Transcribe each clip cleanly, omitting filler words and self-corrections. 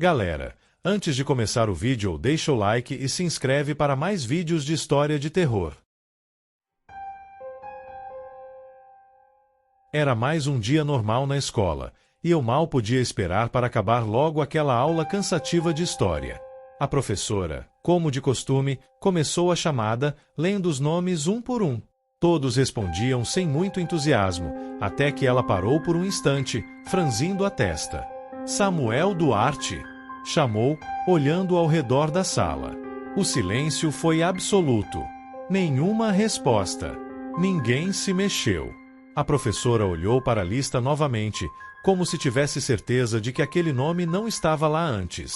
Galera, antes de começar o vídeo, deixa o like e se inscreve para mais vídeos de história de terror. Era mais um dia normal na escola, e eu mal podia esperar para acabar logo aquela aula cansativa de história. A professora, como de costume, começou a chamada, lendo os nomes um por um. Todos respondiam sem muito entusiasmo, até que ela parou por um instante, franzindo a testa. Samuel Duarte, chamou, olhando ao redor da sala. O silêncio foi absoluto. Nenhuma resposta. Ninguém se mexeu. A professora olhou para a lista novamente, como se tivesse certeza de que aquele nome não estava lá antes.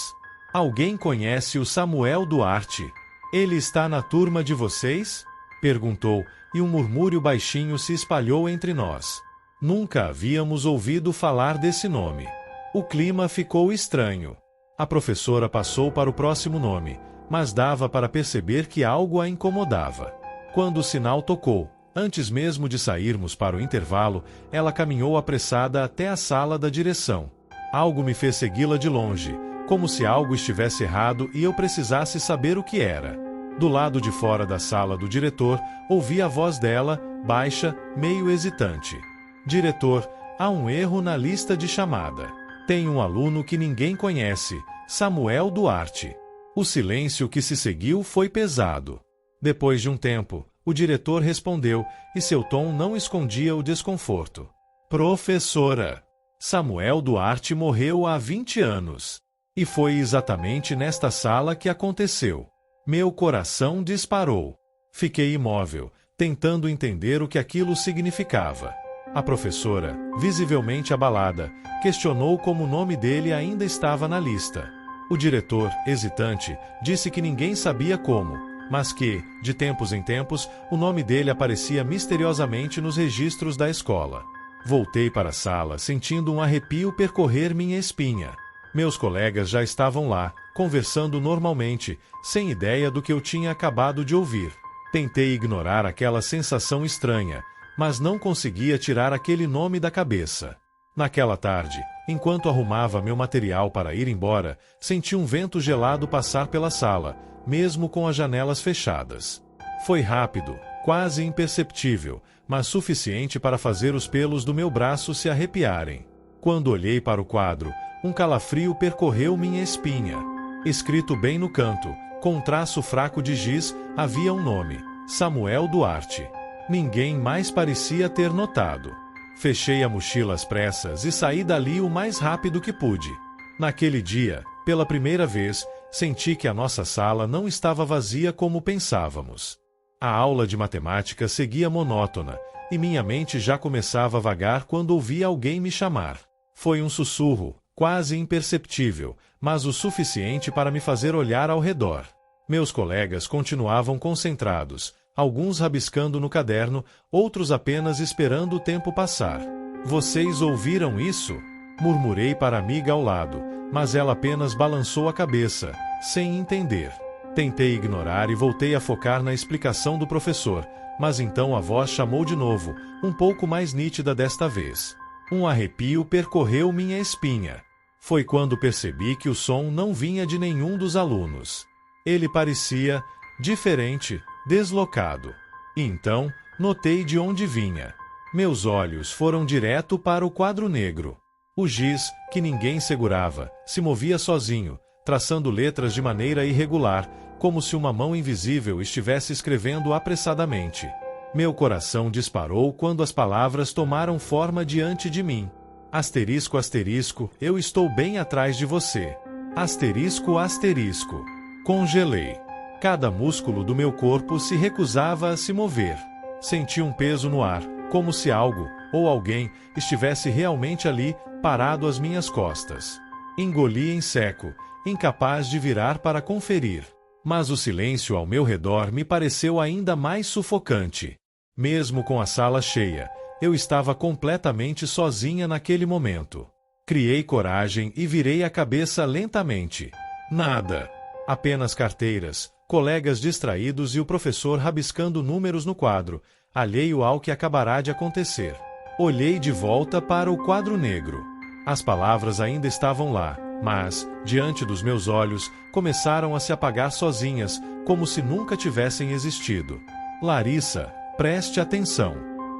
Alguém conhece o Samuel Duarte? Ele está na turma de vocês? Perguntou, e um murmúrio baixinho se espalhou entre nós. Nunca havíamos ouvido falar desse nome. O clima ficou estranho. A professora passou para o próximo nome, mas dava para perceber que algo a incomodava. Quando o sinal tocou, antes mesmo de sairmos para o intervalo, ela caminhou apressada até a sala da direção. Algo me fez segui-la de longe, como se algo estivesse errado e eu precisasse saber o que era. Do lado de fora da sala do diretor, ouvi a voz dela, baixa, meio hesitante. Diretor, há um erro na lista de chamada. Tem um aluno que ninguém conhece, Samuel Duarte. O silêncio que se seguiu foi pesado. Depois de um tempo, o diretor respondeu, e seu tom não escondia o desconforto. Professora, Samuel Duarte morreu há 20 anos. E foi exatamente nesta sala que aconteceu. Meu coração disparou. Fiquei imóvel, tentando entender o que aquilo significava. A professora, visivelmente abalada, questionou como o nome dele ainda estava na lista. O diretor, hesitante, disse que ninguém sabia como, mas que, de tempos em tempos, o nome dele aparecia misteriosamente nos registros da escola. Voltei para a sala, sentindo um arrepio percorrer minha espinha. Meus colegas já estavam lá, conversando normalmente, sem ideia do que eu tinha acabado de ouvir. Tentei ignorar aquela sensação estranha, mas não conseguia tirar aquele nome da cabeça. Naquela tarde, enquanto arrumava meu material para ir embora, senti um vento gelado passar pela sala, mesmo com as janelas fechadas. Foi rápido, quase imperceptível, mas suficiente para fazer os pelos do meu braço se arrepiarem. Quando olhei para o quadro, um calafrio percorreu minha espinha. Escrito bem no canto, com um traço fraco de giz, havia um nome: Samuel Duarte. Ninguém mais parecia ter notado. Fechei a mochila às pressas e saí dali o mais rápido que pude. Naquele dia, pela primeira vez, senti que a nossa sala não estava vazia como pensávamos. A aula de matemática seguia monótona, e minha mente já começava a vagar quando ouvi alguém me chamar. Foi um sussurro, quase imperceptível, mas o suficiente para me fazer olhar ao redor. Meus colegas continuavam concentrados, alguns rabiscando no caderno, outros apenas esperando o tempo passar. Vocês ouviram isso? Murmurei para a amiga ao lado, mas ela apenas balançou a cabeça, sem entender. Tentei ignorar e voltei a focar na explicação do professor, mas então a voz chamou de novo, um pouco mais nítida desta vez. Um arrepio percorreu minha espinha. Foi quando percebi que o som não vinha de nenhum dos alunos. Ele parecia diferente, deslocado. E então, notei de onde vinha. Meus olhos foram direto para o quadro negro. O giz, que ninguém segurava, se movia sozinho, traçando letras de maneira irregular, como se uma mão invisível estivesse escrevendo apressadamente. Meu coração disparou quando as palavras tomaram forma diante de mim. Asterisco, asterisco, eu estou bem atrás de você. Asterisco, asterisco. Congelei. Cada músculo do meu corpo se recusava a se mover. Senti um peso no ar, como se algo, ou alguém, estivesse realmente ali, parado às minhas costas. Engoli em seco, incapaz de virar para conferir. Mas o silêncio ao meu redor me pareceu ainda mais sufocante. Mesmo com a sala cheia, eu estava completamente sozinha naquele momento. Criei coragem e virei a cabeça lentamente. Nada. Apenas carteiras, colegas distraídos e o professor rabiscando números no quadro, alheio ao que acabará de acontecer. Olhei de volta para o quadro negro. As palavras ainda estavam lá, Mas, diante dos meus olhos, começaram a se apagar sozinhas, como se nunca tivessem existido. Larissa, preste atenção.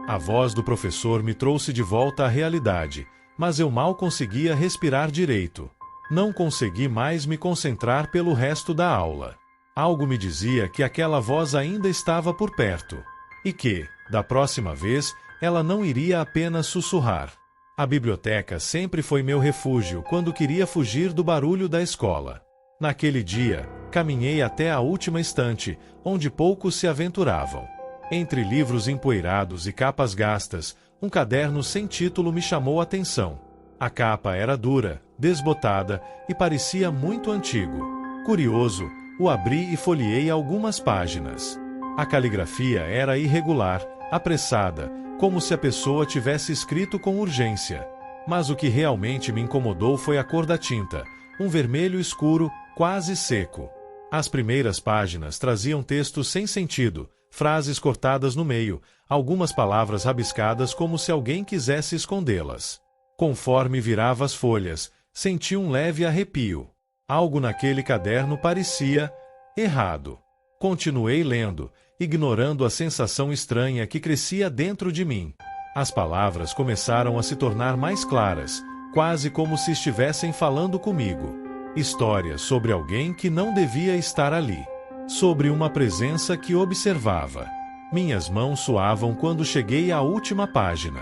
A voz do professor me trouxe de volta à realidade, mas eu mal conseguia respirar direito. Não consegui mais me concentrar pelo resto da aula. Algo me dizia que aquela voz ainda estava por perto. E que, da próxima vez, ela não iria apenas sussurrar. A biblioteca sempre foi meu refúgio quando queria fugir do barulho da escola. Naquele dia, caminhei até a última estante, onde poucos se aventuravam. Entre livros empoeirados e capas gastas, um caderno sem título me chamou a atenção. A capa era dura, desbotada e parecia muito antigo. Curioso, o abri e folheei algumas páginas. A caligrafia era irregular, apressada, como se a pessoa tivesse escrito com urgência. Mas o que realmente me incomodou foi a cor da tinta, um vermelho escuro, quase seco. As primeiras páginas traziam textos sem sentido, frases cortadas no meio, algumas palavras rabiscadas como se alguém quisesse escondê-las. Conforme virava as folhas, senti um leve arrepio. Algo naquele caderno parecia errado. Continuei lendo, ignorando a sensação estranha que crescia dentro de mim. As palavras começaram a se tornar mais claras, quase como se estivessem falando comigo. Histórias sobre alguém que não devia estar ali. Sobre uma presença que observava. Minhas mãos suavam quando cheguei à última página.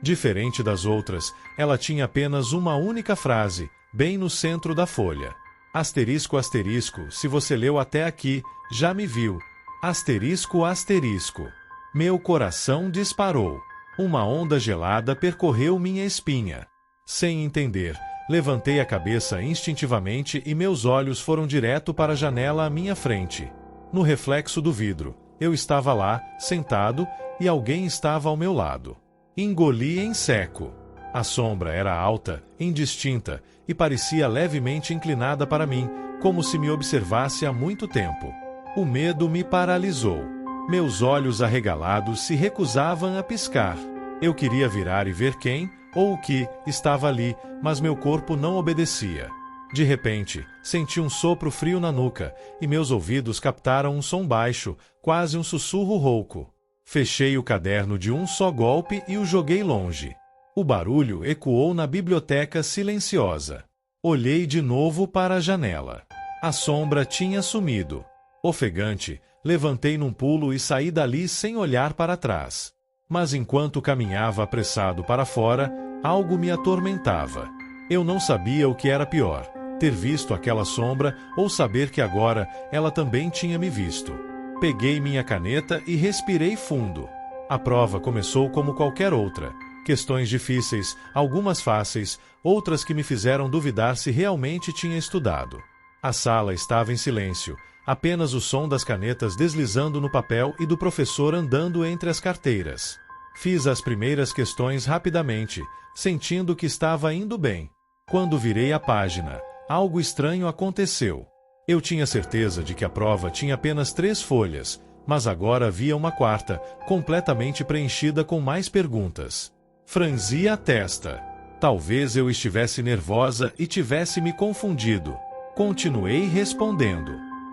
Diferente das outras, ela tinha apenas uma única frase, bem no centro da folha. Asterisco, asterisco, se você leu até aqui, já me viu. Asterisco, asterisco. Meu coração disparou. Uma onda gelada percorreu minha espinha. Sem entender, levantei a cabeça instintivamente e meus olhos foram direto para a janela à minha frente. No reflexo do vidro, eu estava lá, sentado, e alguém estava ao meu lado. Engoli em seco. A sombra era alta, indistinta, e parecia levemente inclinada para mim, como se me observasse há muito tempo. O medo me paralisou. Meus olhos arregalados se recusavam a piscar. Eu queria virar e ver quem, ou o que, estava ali, mas meu corpo não obedecia. De repente, senti um sopro frio na nuca, e meus ouvidos captaram um som baixo, quase um sussurro rouco. Fechei o caderno de um só golpe e o joguei longe. O barulho ecoou na biblioteca silenciosa. Olhei de novo para a janela. A sombra tinha sumido. Ofegante, levantei num pulo e saí dali sem olhar para trás. Mas enquanto caminhava apressado para fora, algo me atormentava. Eu não sabia o que era pior, ter visto aquela sombra ou saber que agora ela também tinha me visto. Peguei minha caneta e respirei fundo. A prova começou como qualquer outra. Questões difíceis, algumas fáceis, outras que me fizeram duvidar se realmente tinha estudado. A sala estava em silêncio, apenas o som das canetas deslizando no papel e do professor andando entre as carteiras. Fiz as primeiras questões rapidamente, sentindo que estava indo bem. Quando virei a página, algo estranho aconteceu. Eu tinha certeza de que a prova tinha apenas 3 folhas, mas agora havia uma quarta, completamente preenchida com mais perguntas. Franzi a testa. Talvez eu estivesse nervosa e tivesse me confundido. Continuei respondendo.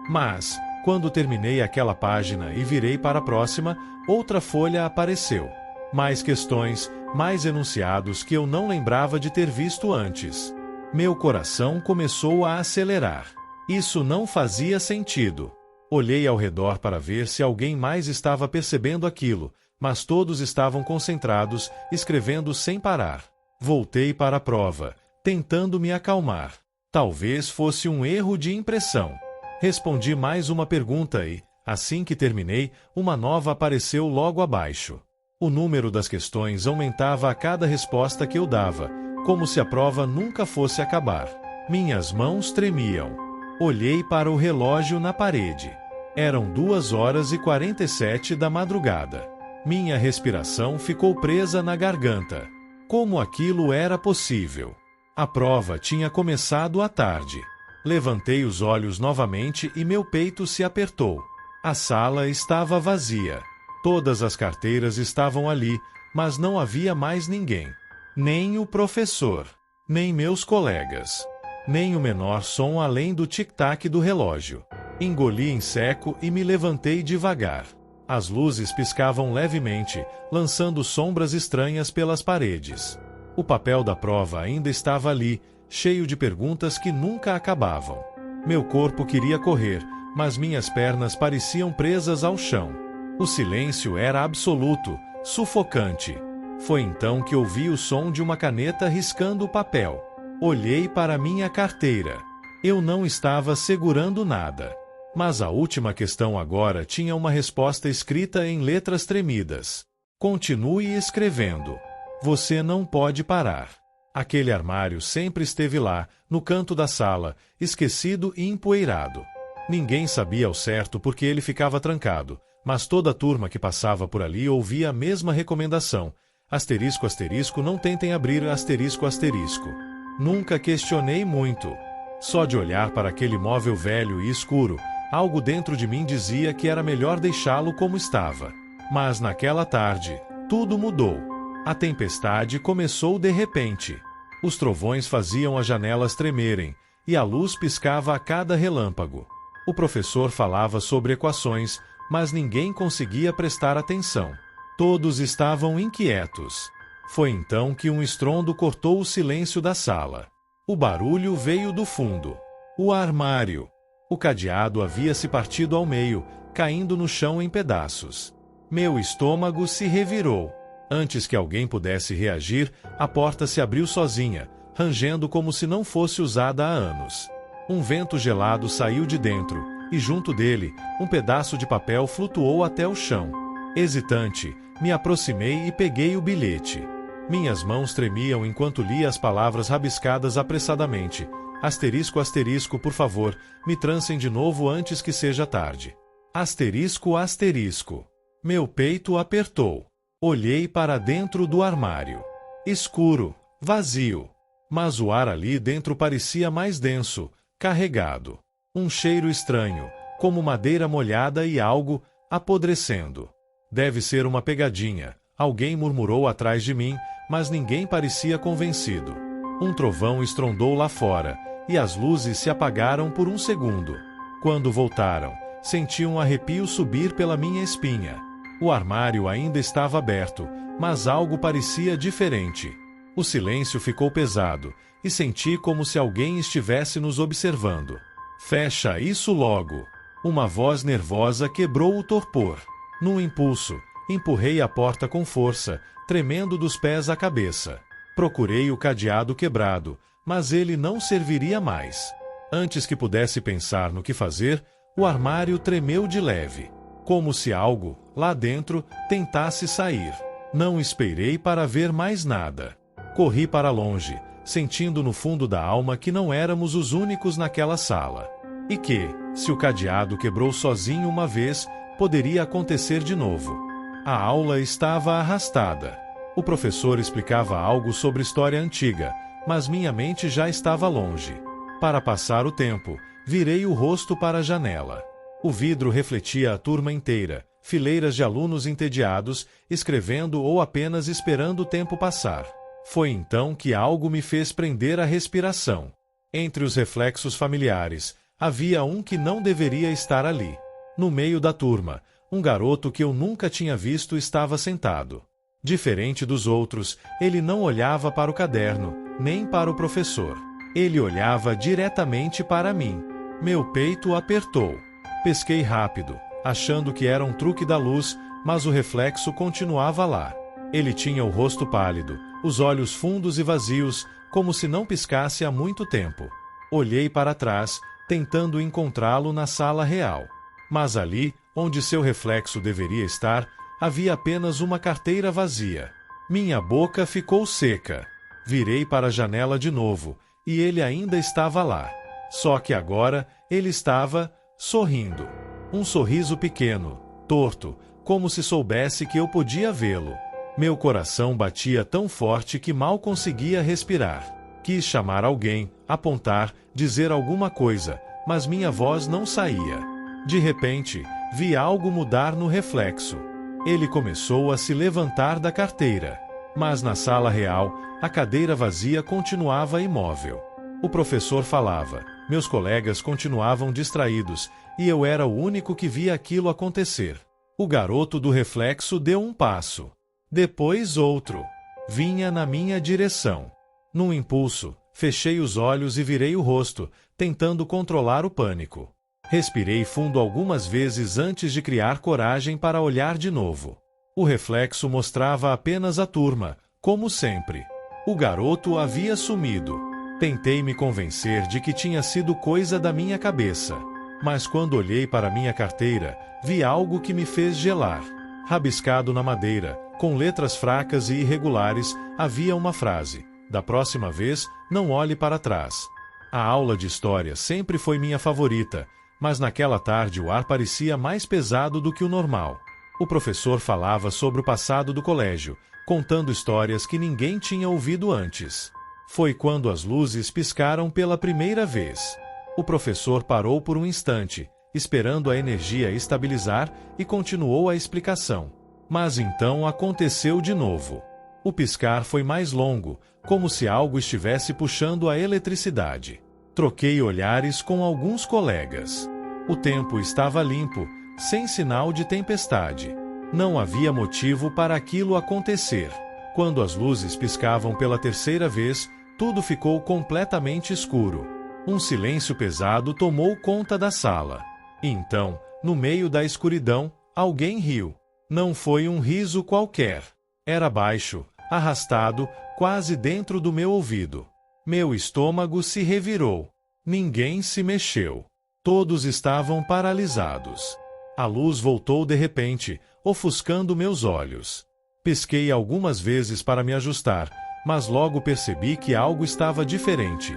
Mas, quando terminei aquela página e virei para a próxima, outra folha apareceu. Mais questões, mais enunciados que eu não lembrava de ter visto antes. Meu coração começou a acelerar. Isso não fazia sentido. Olhei ao redor para ver se alguém mais estava percebendo aquilo, mas todos estavam concentrados, escrevendo sem parar. Voltei para a prova, tentando me acalmar. Talvez fosse um erro de impressão. Respondi mais uma pergunta e, assim que terminei, uma nova apareceu logo abaixo. O número das questões aumentava a cada resposta que eu dava, como se a prova nunca fosse acabar. Minhas mãos tremiam. Olhei para o relógio na parede. Eram 2h47 da madrugada. Minha respiração ficou presa na garganta. Como aquilo era possível? A prova tinha começado à tarde. Levantei os olhos novamente e meu peito se apertou. A sala estava vazia. Todas as carteiras estavam ali, mas não havia mais ninguém. Nem o professor, nem meus colegas. Nem o menor som além do tic-tac do relógio. Engoli em seco e me levantei devagar. As luzes piscavam levemente, lançando sombras estranhas pelas paredes. O papel da prova ainda estava ali, cheio de perguntas que nunca acabavam. Meu corpo queria correr, mas minhas pernas pareciam presas ao chão. O silêncio era absoluto, sufocante. Foi então que ouvi o som de uma caneta riscando o papel. Olhei para minha carteira. Eu não estava segurando nada. Mas a última questão agora tinha uma resposta escrita em letras tremidas. Continue escrevendo. Você não pode parar. Aquele armário sempre esteve lá, no canto da sala, esquecido e empoeirado. Ninguém sabia ao certo porque ele ficava trancado, mas toda a turma que passava por ali ouvia a mesma recomendação. Asterisco, asterisco, não tentem abrir asterisco, asterisco. Nunca questionei muito. Só de olhar para aquele móvel velho e escuro, algo dentro de mim dizia que era melhor deixá-lo como estava. Mas naquela tarde, tudo mudou. A tempestade começou de repente. Os trovões faziam as janelas tremerem, e a luz piscava a cada relâmpago. O professor falava sobre equações, mas ninguém conseguia prestar atenção. Todos estavam inquietos. Foi então que um estrondo cortou o silêncio da sala. O barulho veio do fundo. O armário. O cadeado havia se partido ao meio, caindo no chão em pedaços. Meu estômago se revirou. Antes que alguém pudesse reagir, a porta se abriu sozinha, rangendo como se não fosse usada há anos. Um vento gelado saiu de dentro, e junto dele, um pedaço de papel flutuou até o chão. Hesitante, me aproximei e peguei o bilhete. Minhas mãos tremiam enquanto lia as palavras rabiscadas apressadamente. Asterisco, asterisco, por favor, me trancem de novo antes que seja tarde. Asterisco, asterisco. Meu peito apertou. Olhei para dentro do armário. Escuro, vazio. Mas o ar ali dentro parecia mais denso, carregado. Um cheiro estranho, como madeira molhada e algo apodrecendo. Deve ser uma pegadinha, alguém murmurou atrás de mim, mas ninguém parecia convencido. Um trovão estrondou lá fora, e as luzes se apagaram por um segundo. Quando voltaram, senti um arrepio subir pela minha espinha. O armário ainda estava aberto, mas algo parecia diferente. O silêncio ficou pesado, e senti como se alguém estivesse nos observando. Fecha isso logo! Uma voz nervosa quebrou o torpor. Num impulso, empurrei a porta com força, tremendo dos pés à cabeça. Procurei o cadeado quebrado, mas ele não serviria mais. Antes que pudesse pensar no que fazer, o armário tremeu de leve. Como se algo, lá dentro, tentasse sair. Não esperei para ver mais nada. Corri para longe, sentindo no fundo da alma que não éramos os únicos naquela sala. E que, se o cadeado quebrou sozinho uma vez, poderia acontecer de novo. A aula estava arrastada. O professor explicava algo sobre história antiga, mas minha mente já estava longe. Para passar o tempo, virei o rosto para a janela. O vidro refletia a turma inteira, fileiras de alunos entediados, escrevendo ou apenas esperando o tempo passar. Foi então que algo me fez prender a respiração. Entre os reflexos familiares, havia um que não deveria estar ali. No meio da turma, um garoto que eu nunca tinha visto estava sentado. Diferente dos outros, ele não olhava para o caderno, nem para o professor. Ele olhava diretamente para mim. Meu peito apertou. Pesquei rápido, achando que era um truque da luz, mas o reflexo continuava lá. Ele tinha o rosto pálido, os olhos fundos e vazios, como se não piscasse há muito tempo. Olhei para trás, tentando encontrá-lo na sala real. Mas ali, onde seu reflexo deveria estar, havia apenas uma carteira vazia. Minha boca ficou seca. Virei para a janela de novo, e ele ainda estava lá. Só que agora, ele estava sorrindo. Um sorriso pequeno, torto, como se soubesse que eu podia vê-lo. Meu coração batia tão forte que mal conseguia respirar. Quis chamar alguém, apontar, dizer alguma coisa, mas minha voz não saía. De repente, vi algo mudar no reflexo. Ele começou a se levantar da carteira. Mas na sala real, a cadeira vazia continuava imóvel. O professor falava, meus colegas continuavam distraídos, e eu era o único que via aquilo acontecer. O garoto do reflexo deu um passo. Depois outro. Vinha na minha direção. Num impulso, fechei os olhos e virei o rosto, tentando controlar o pânico. Respirei fundo algumas vezes antes de criar coragem para olhar de novo. O reflexo mostrava apenas a turma, como sempre. O garoto havia sumido. Tentei me convencer de que tinha sido coisa da minha cabeça. Mas quando olhei para minha carteira, vi algo que me fez gelar. Rabiscado na madeira, com letras fracas e irregulares, havia uma frase: da próxima vez, não olhe para trás. A aula de história sempre foi minha favorita, mas naquela tarde o ar parecia mais pesado do que o normal. O professor falava sobre o passado do colégio, contando histórias que ninguém tinha ouvido antes. Foi quando as luzes piscaram pela primeira vez. O professor parou por um instante, esperando a energia estabilizar, e continuou a explicação. Mas então aconteceu de novo. O piscar foi mais longo, como se algo estivesse puxando a eletricidade. Troquei olhares com alguns colegas. O tempo estava limpo, sem sinal de tempestade. Não havia motivo para aquilo acontecer. Quando as luzes piscavam pela terceira vez, tudo ficou completamente escuro. Um silêncio pesado tomou conta da sala. E então, no meio da escuridão, alguém riu. Não foi um riso qualquer. Era baixo, arrastado, quase dentro do meu ouvido. Meu estômago se revirou. Ninguém se mexeu. Todos estavam paralisados. A luz voltou de repente, ofuscando meus olhos. Pisquei algumas vezes para me ajustar, mas logo percebi que algo estava diferente.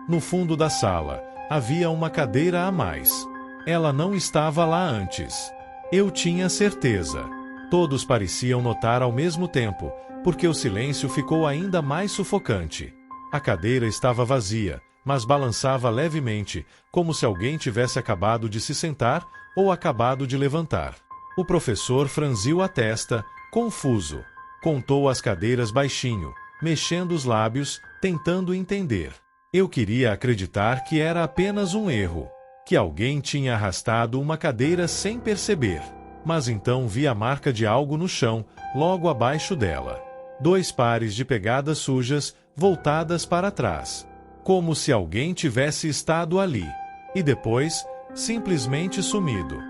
No fundo da sala, havia uma cadeira a mais. Ela não estava lá antes. Eu tinha certeza. Todos pareciam notar ao mesmo tempo, porque o silêncio ficou ainda mais sufocante. A cadeira estava vazia, mas balançava levemente, como se alguém tivesse acabado de se sentar ou acabado de levantar. O professor franziu a testa, confuso. Contou as cadeiras baixinho, mexendo os lábios, tentando entender. Eu queria acreditar que era apenas um erro, que alguém tinha arrastado uma cadeira sem perceber. Mas então vi a marca de algo no chão, logo abaixo dela. 2 pares de pegadas sujas, voltadas para trás. Como se alguém tivesse estado ali. E depois, simplesmente sumido.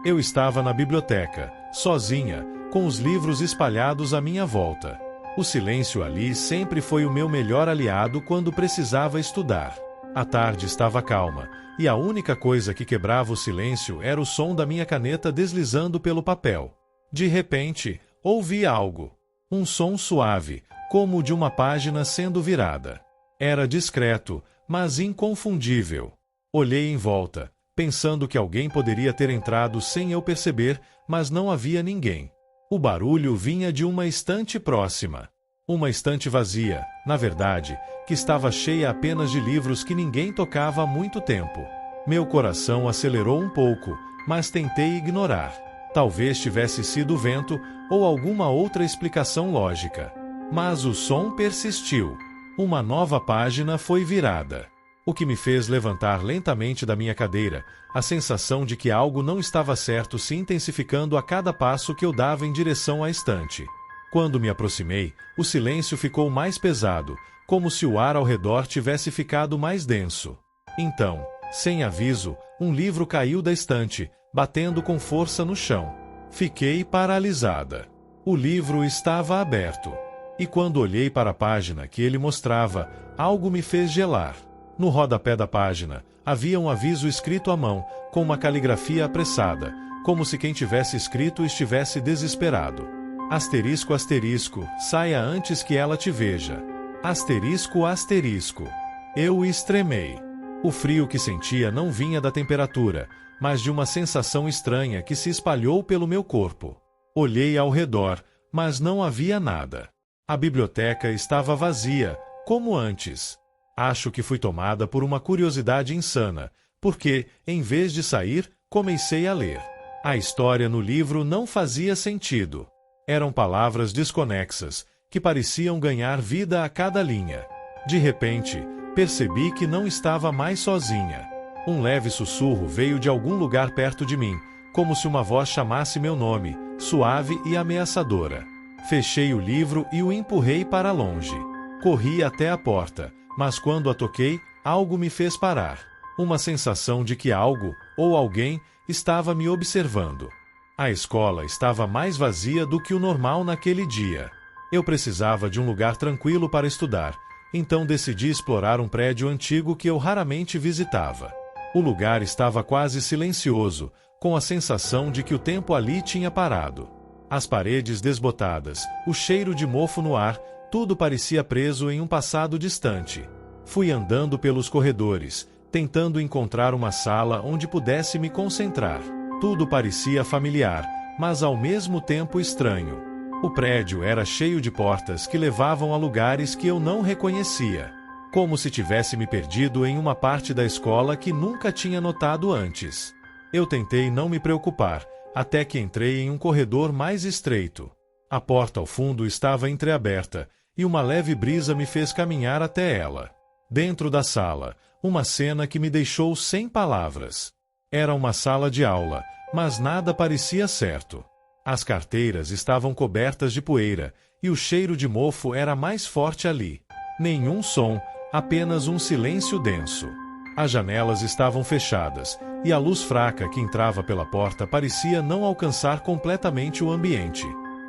Eu estava na biblioteca, sozinha, com os livros espalhados à minha volta. O silêncio ali sempre foi o meu melhor aliado quando precisava estudar. A tarde estava calma, e a única coisa que quebrava o silêncio era o som da minha caneta deslizando pelo papel. De repente, ouvi algo. Um som suave, como o de uma página sendo virada. Era discreto, mas inconfundível. Olhei em volta, pensando que alguém poderia ter entrado sem eu perceber, mas não havia ninguém. O barulho vinha de uma estante próxima. Uma estante vazia, na verdade, que estava cheia apenas de livros que ninguém tocava há muito tempo. Meu coração acelerou um pouco, mas tentei ignorar. Talvez tivesse sido o vento ou alguma outra explicação lógica. Mas o som persistiu. Uma nova página foi virada. O que me fez levantar lentamente da minha cadeira, a sensação de que algo não estava certo se intensificando a cada passo que eu dava em direção à estante. Quando me aproximei, o silêncio ficou mais pesado, como se o ar ao redor tivesse ficado mais denso. Então, sem aviso, um livro caiu da estante, batendo com força no chão. Fiquei paralisada. O livro estava aberto. E quando olhei para a página que ele mostrava, algo me fez gelar. No rodapé da página, havia um aviso escrito à mão, com uma caligrafia apressada, como se quem tivesse escrito estivesse desesperado. Asterisco, asterisco, saia antes que ela te veja. Asterisco, asterisco. Eu estremei. O frio que sentia não vinha da temperatura, mas de uma sensação estranha que se espalhou pelo meu corpo. Olhei ao redor, mas não havia nada. A biblioteca estava vazia, como antes. Acho que fui tomada por uma curiosidade insana, porque, em vez de sair, comecei a ler. A história no livro não fazia sentido. Eram palavras desconexas, que pareciam ganhar vida a cada linha. De repente, Percebi que não estava mais sozinha. Um leve sussurro veio de algum lugar perto de mim, como se uma voz chamasse meu nome, suave e ameaçadora. Fechei o livro e o empurrei para longe. Corri até a porta, mas quando a toquei, algo me fez parar. Uma sensação de que algo, ou alguém, estava me observando. A escola estava mais vazia do que o normal naquele dia. Eu precisava de um lugar tranquilo para estudar, então decidi explorar um prédio antigo que eu raramente visitava. O lugar estava quase silencioso, com a sensação de que o tempo ali tinha parado. As paredes desbotadas, o cheiro de mofo no ar, tudo parecia preso em um passado distante. Fui andando pelos corredores, tentando encontrar uma sala onde pudesse me concentrar. Tudo parecia familiar, mas ao mesmo tempo estranho. O prédio era cheio de portas que levavam a lugares que eu não reconhecia, como se tivesse me perdido em uma parte da escola que nunca tinha notado antes. Eu tentei não me preocupar, até que entrei em um corredor mais estreito. A porta ao fundo estava entreaberta, e uma leve brisa me fez caminhar até ela. Dentro da sala, uma cena que me deixou sem palavras. Era uma sala de aula, mas nada parecia certo. As carteiras estavam cobertas de poeira, e o cheiro de mofo era mais forte ali. Nenhum som, apenas um silêncio denso. As janelas estavam fechadas, e a luz fraca que entrava pela porta parecia não alcançar completamente o ambiente.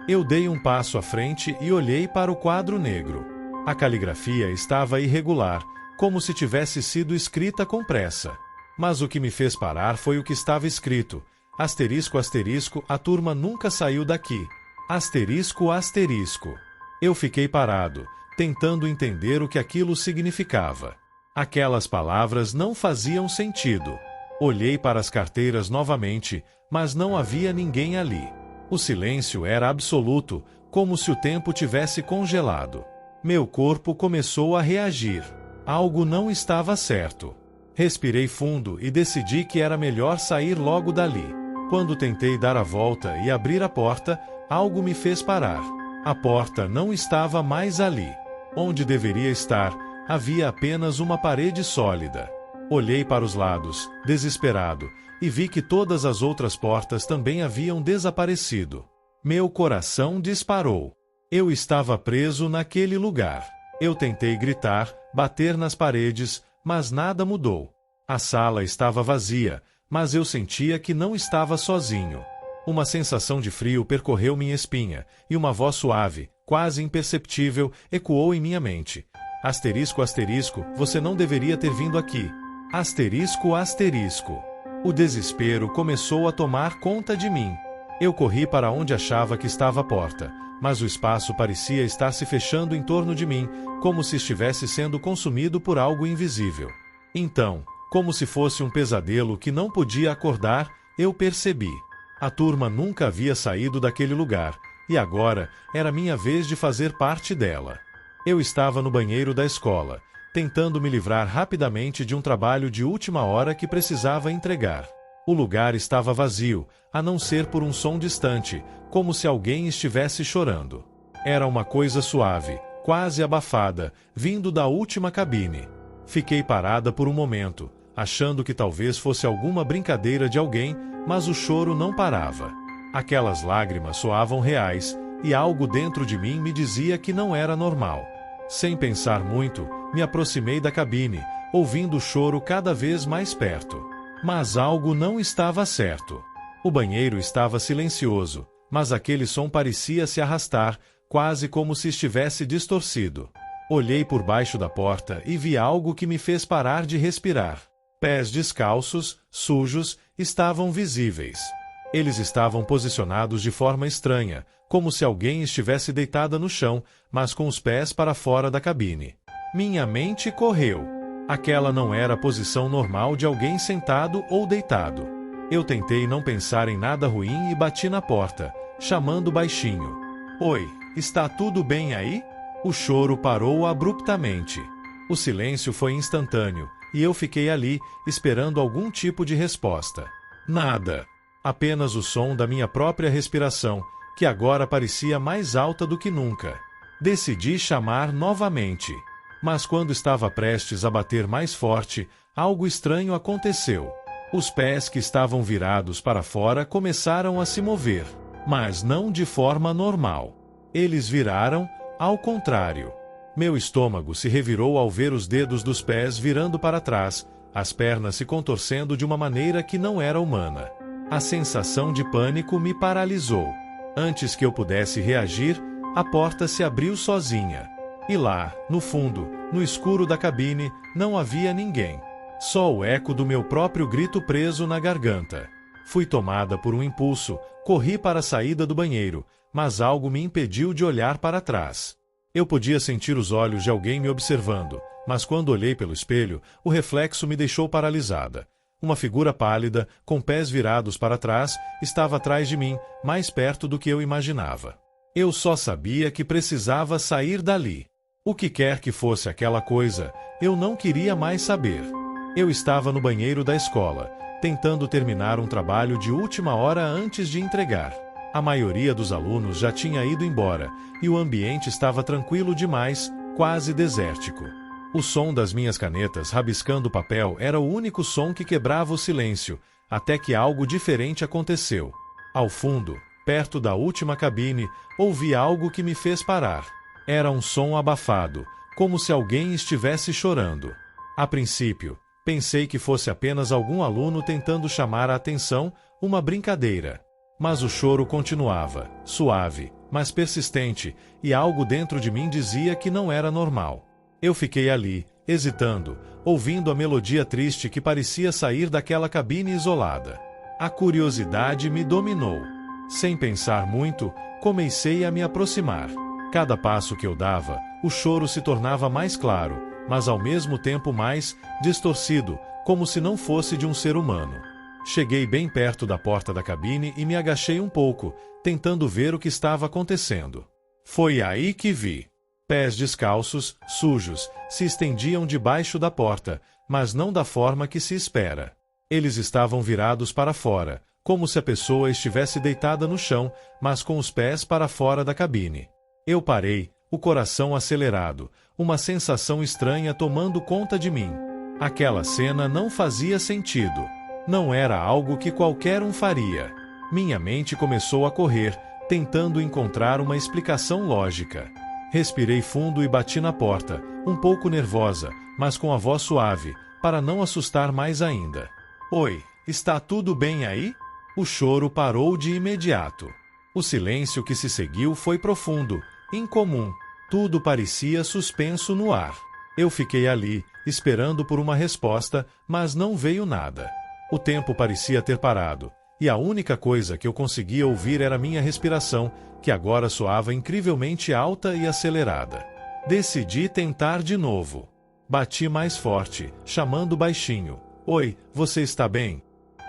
Eu dei um passo à frente e olhei para o quadro negro. A caligrafia estava irregular, como se tivesse sido escrita com pressa. Mas o que me fez parar foi o que estava escrito: asterisco, asterisco, a turma nunca saiu daqui. Asterisco, asterisco. Eu fiquei parado, tentando entender o que aquilo significava. Aquelas palavras não faziam sentido. Olhei para as carteiras novamente, mas não havia ninguém ali. O silêncio era absoluto, como se o tempo tivesse congelado. Meu corpo começou a reagir. Algo não estava certo. Respirei fundo e decidi que era melhor sair logo dali. Quando tentei dar a volta e abrir a porta, algo me fez parar. A porta não estava mais ali. Onde deveria estar, havia apenas uma parede sólida. Olhei para os lados, desesperado, e vi que todas as outras portas também haviam desaparecido. Meu coração disparou. Eu estava preso naquele lugar. Eu tentei gritar, bater nas paredes, mas nada mudou. A sala estava vazia, mas eu sentia que não estava sozinho. Uma sensação de frio percorreu minha espinha, e uma voz suave, quase imperceptível, ecoou em minha mente. Asterisco, asterisco, você não deveria ter vindo aqui. Asterisco, asterisco. O desespero começou a tomar conta de mim. Eu corri para onde achava que estava a porta, mas o espaço parecia estar se fechando em torno de mim, como se estivesse sendo consumido por algo invisível. Então, como se fosse um pesadelo que não podia acordar, eu percebi. A turma nunca havia saído daquele lugar, e agora era minha vez de fazer parte dela. Eu estava no banheiro da escola, tentando me livrar rapidamente de um trabalho de última hora que precisava entregar. O lugar estava vazio, a não ser por um som distante, como se alguém estivesse chorando. Era uma coisa suave, quase abafada, vindo da última cabine. Fiquei parada por um momento, achando que talvez fosse alguma brincadeira de alguém, mas o choro não parava. Aquelas lágrimas soavam reais, e algo dentro de mim me dizia que não era normal. Sem pensar muito, me aproximei da cabine, ouvindo o choro cada vez mais perto. Mas algo não estava certo. O banheiro estava silencioso, mas aquele som parecia se arrastar, quase como se estivesse distorcido. Olhei por baixo da porta e vi algo que me fez parar de respirar. Pés descalços, sujos, estavam visíveis. Eles estavam posicionados de forma estranha, como se alguém estivesse deitada no chão, mas com os pés para fora da cabine. Minha mente correu. Aquela não era a posição normal de alguém sentado ou deitado. Eu tentei não pensar em nada ruim e bati na porta, chamando baixinho. Oi, está tudo bem aí? O choro parou abruptamente. O silêncio foi instantâneo, e eu fiquei ali, esperando algum tipo de resposta. Nada. Apenas o som da minha própria respiração, que agora parecia mais alta do que nunca. Decidi chamar novamente. Mas quando estava prestes a bater mais forte, algo estranho aconteceu. Os pés que estavam virados para fora começaram a se mover, mas não de forma normal. Eles viraram ao contrário. Meu estômago se revirou ao ver os dedos dos pés virando para trás, as pernas se contorcendo de uma maneira que não era humana. A sensação de pânico me paralisou. Antes que eu pudesse reagir, a porta se abriu sozinha. E lá, no fundo, no escuro da cabine, não havia ninguém. Só o eco do meu próprio grito preso na garganta. Fui tomada por um impulso, corri para a saída do banheiro, mas algo me impediu de olhar para trás. Eu podia sentir os olhos de alguém me observando, mas quando olhei pelo espelho, o reflexo me deixou paralisada. Uma figura pálida, com pés virados para trás, estava atrás de mim, mais perto do que eu imaginava. Eu só sabia que precisava sair dali. O que quer que fosse aquela coisa, eu não queria mais saber. Eu estava no banheiro da escola, tentando terminar um trabalho de última hora antes de entregar. A maioria dos alunos já tinha ido embora, e o ambiente estava tranquilo demais, quase desértico. O som das minhas canetas rabiscando o papel era o único som que quebrava o silêncio, até que algo diferente aconteceu. Ao fundo, perto da última cabine, ouvi algo que me fez parar. Era um som abafado, como se alguém estivesse chorando. A princípio, pensei que fosse apenas algum aluno tentando chamar a atenção, uma brincadeira. Mas o choro continuava, suave, mas persistente, e algo dentro de mim dizia que não era normal. Eu fiquei ali, hesitando, ouvindo a melodia triste que parecia sair daquela cabine isolada. A curiosidade me dominou. Sem pensar muito, comecei a me aproximar. Cada passo que eu dava, o choro se tornava mais claro, mas ao mesmo tempo mais distorcido, como se não fosse de um ser humano. Cheguei bem perto da porta da cabine e me agachei um pouco, tentando ver o que estava acontecendo. Foi aí que vi. Pés descalços, sujos, se estendiam debaixo da porta, mas não da forma que se espera. Eles estavam virados para fora, como se a pessoa estivesse deitada no chão, mas com os pés para fora da cabine. Eu parei, o coração acelerado, uma sensação estranha tomando conta de mim. Aquela cena não fazia sentido. Não era algo que qualquer um faria. Minha mente começou a correr, tentando encontrar uma explicação lógica. Respirei fundo e bati na porta, um pouco nervosa, mas com a voz suave, para não assustar mais ainda. Oi, está tudo bem aí? O choro parou de imediato. O silêncio que se seguiu foi profundo, incomum. Tudo parecia suspenso no ar. Eu fiquei ali, esperando por uma resposta, mas não veio nada. O tempo parecia ter parado, e a única coisa que eu conseguia ouvir era minha respiração, que agora soava incrivelmente alta e acelerada. Decidi tentar de novo. Bati mais forte, chamando baixinho. Oi, você está bem?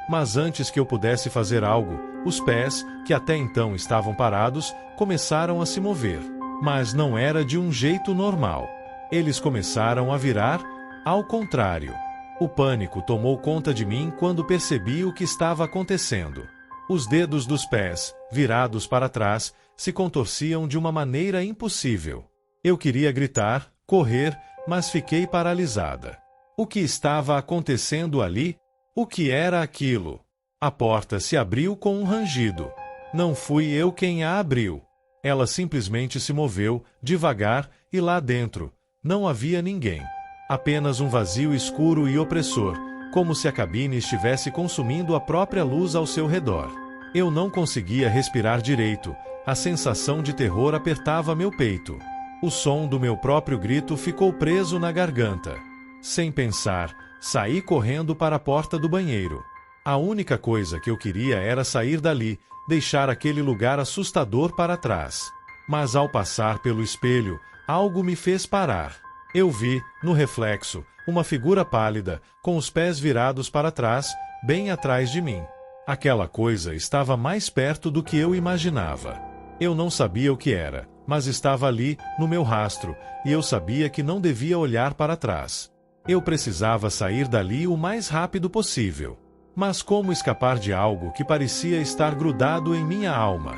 Mas antes que eu pudesse fazer algo, os pés, que até então estavam parados, começaram a se mover. Mas não era de um jeito normal. Eles começaram a virar ao contrário. O pânico tomou conta de mim quando percebi o que estava acontecendo. Os dedos dos pés, virados para trás, se contorciam de uma maneira impossível. Eu queria gritar, correr, mas fiquei paralisada. O que estava acontecendo ali? O que era aquilo? A porta se abriu com um rangido. Não fui eu quem a abriu. Ela simplesmente se moveu, devagar, e lá dentro não havia ninguém. Apenas um vazio escuro e opressor, como se a cabine estivesse consumindo a própria luz ao seu redor. Eu não conseguia respirar direito, a sensação de terror apertava meu peito. O som do meu próprio grito ficou preso na garganta. Sem pensar, saí correndo para a porta do banheiro. A única coisa que eu queria era sair dali, deixar aquele lugar assustador para trás. Mas ao passar pelo espelho, algo me fez parar. Eu vi, no reflexo, uma figura pálida, com os pés virados para trás, bem atrás de mim. Aquela coisa estava mais perto do que eu imaginava. Eu não sabia o que era, mas estava ali, no meu rastro, e eu sabia que não devia olhar para trás. Eu precisava sair dali o mais rápido possível. Mas como escapar de algo que parecia estar grudado em minha alma?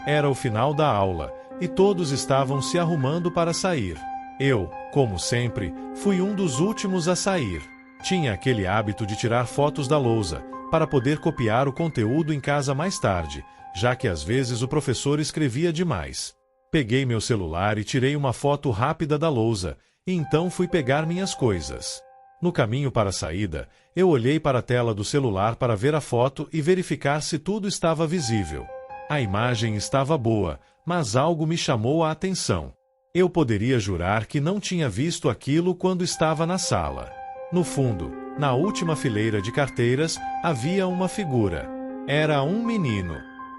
Era o final da aula, e todos estavam se arrumando para sair. Eu, como sempre, fui um dos últimos a sair. Tinha aquele hábito de tirar fotos da lousa, para poder copiar o conteúdo em casa mais tarde, já que às vezes o professor escrevia demais. Peguei meu celular e tirei uma foto rápida da lousa, e então fui pegar minhas coisas. No caminho para a saída, eu olhei para a tela do celular para ver a foto e verificar se tudo estava visível. A imagem estava boa, mas algo me chamou a atenção. Eu poderia jurar que não tinha visto aquilo quando estava na sala. No fundo, na última fileira de carteiras, havia uma figura. Era um menino.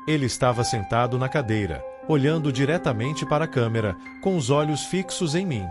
Ele estava sentado na cadeira, olhando diretamente para a câmera, com os olhos fixos em mim.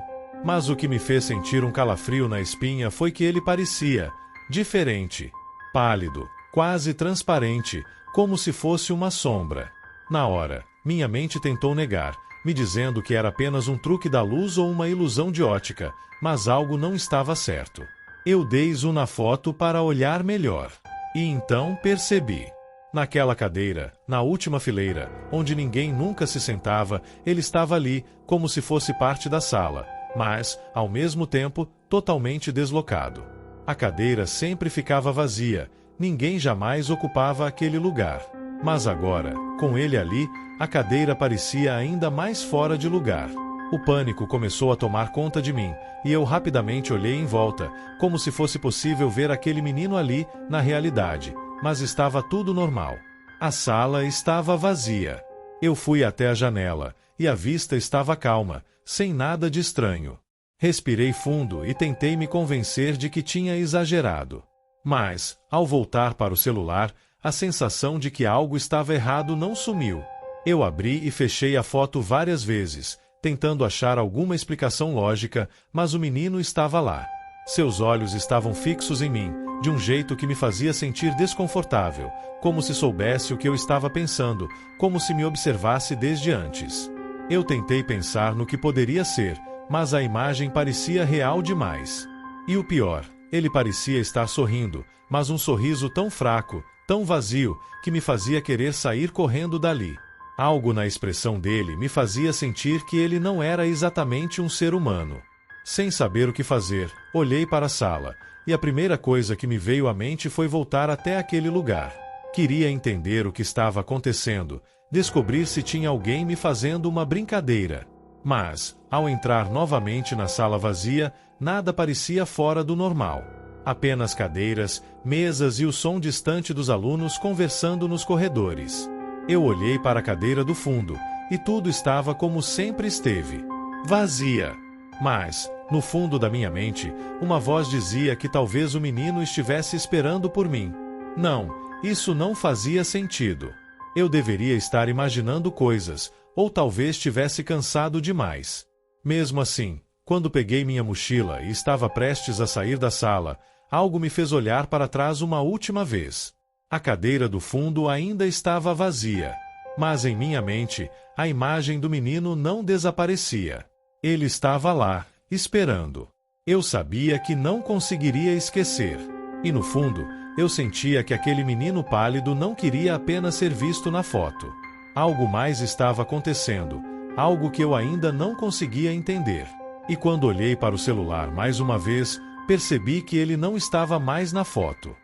Mas o que me fez sentir um calafrio na espinha foi que ele parecia diferente, pálido, quase transparente, como se fosse uma sombra. Na hora, minha mente tentou negar, me dizendo que era apenas um truque da luz ou uma ilusão de ótica, mas algo não estava certo. Eu dei zoom na foto para olhar melhor. E então percebi. Naquela cadeira, na última fileira, onde ninguém nunca se sentava, ele estava ali, como se fosse parte da sala, mas, ao mesmo tempo, totalmente deslocado. A cadeira sempre ficava vazia, ninguém jamais ocupava aquele lugar. Mas agora, com ele ali, a cadeira parecia ainda mais fora de lugar. O pânico começou a tomar conta de mim, e eu rapidamente olhei em volta, como se fosse possível ver aquele menino ali, na realidade, mas estava tudo normal. A sala estava vazia. Eu fui até a janela, e a vista estava calma, sem nada de estranho. Respirei fundo e tentei me convencer de que tinha exagerado. Mas, ao voltar para o celular, a sensação de que algo estava errado não sumiu. Eu abri e fechei a foto várias vezes, tentando achar alguma explicação lógica, mas o menino estava lá. Seus olhos estavam fixos em mim, de um jeito que me fazia sentir desconfortável, como se soubesse o que eu estava pensando, como se me observasse desde antes. Eu tentei pensar no que poderia ser, mas a imagem parecia real demais. E o pior, ele parecia estar sorrindo, mas um sorriso tão fraco, tão vazio, que me fazia querer sair correndo dali. Algo na expressão dele me fazia sentir que ele não era exatamente um ser humano. Sem saber o que fazer, olhei para a sala, e a primeira coisa que me veio à mente foi voltar até aquele lugar. Queria entender o que estava acontecendo, descobrir se tinha alguém me fazendo uma brincadeira. Mas, ao entrar novamente na sala vazia, nada parecia fora do normal. Apenas cadeiras, mesas e o som distante dos alunos conversando nos corredores. Eu olhei para a cadeira do fundo, e tudo estava como sempre esteve. Vazia. Mas, no fundo da minha mente, uma voz dizia que talvez o menino estivesse esperando por mim. Não, isso não fazia sentido. Eu deveria estar imaginando coisas, ou talvez tivesse cansado demais. Mesmo assim, quando peguei minha mochila e estava prestes a sair da sala, algo me fez olhar para trás uma última vez. A cadeira do fundo ainda estava vazia, mas em minha mente, a imagem do menino não desaparecia. Ele estava lá, esperando. Eu sabia que não conseguiria esquecer. E no fundo, eu sentia que aquele menino pálido não queria apenas ser visto na foto. Algo mais estava acontecendo, algo que eu ainda não conseguia entender. E quando olhei para o celular mais uma vez, percebi que ele não estava mais na foto.